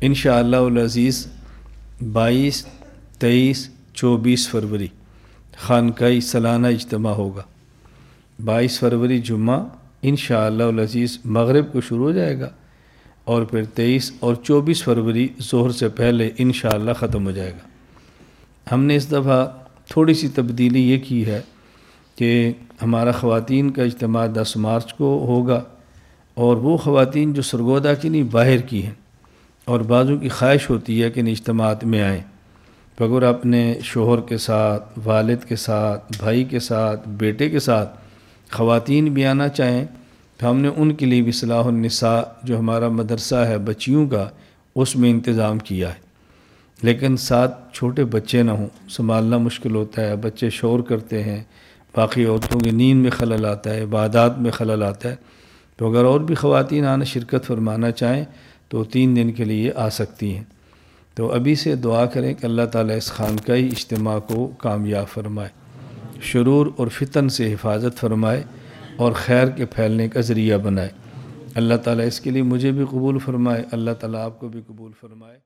انشاءاللہ العزیز 22، 23، 24 فروری خانقاہی سالانہ اجتماع ہوگا۔ 22 فروری جمعہ انشاءاللہ العزیز مغرب کو شروع ہو جائے گا، اور پھر 23 اور 24 فروری ظہر سے پہلے انشاءاللہ ختم ہو جائے گا۔ ہم نے اس دفعہ تھوڑی سی تبدیلی یہ کی ہے کہ ہمارا خواتین کا اجتماع 10 مارچ کو ہوگا، اور وہ خواتین جو سرگودا کی نہیں باہر کی ہیں، اور بعضوں کی خواہش ہوتی ہے کہ ان اجتماعات میں آئیں، تو اگر اپنے شوہر کے ساتھ، والد کے ساتھ، بھائی کے ساتھ، بیٹے کے ساتھ خواتین بھی آنا چاہیں تو ہم نے ان کے لیے بھی اصلاح النساء جو ہمارا مدرسہ ہے بچیوں کا، اس میں انتظام کیا ہے۔ لیکن ساتھ چھوٹے بچے نہ ہوں، سنبھالنا مشکل ہوتا ہے، بچے شور کرتے ہیں، باقی عورتوں کی نیند میں خلل آتا ہے، عبادات میں خلل آتا ہے۔ تو اگر اور بھی خواتین آنا شرکت فرمانا چاہیں تو 3 دن کے لیے آ سکتی ہیں۔ تو ابھی سے دعا کریں کہ اللہ تعالیٰ اس خانقاہی اجتماع کو کامیاب فرمائے، شرور اور فتن سے حفاظت فرمائے، اور خیر کے پھیلنے کا ذریعہ بنائے۔ اللہ تعالیٰ اس کے لیے مجھے بھی قبول فرمائے، اللہ تعالیٰ آپ کو بھی قبول فرمائے۔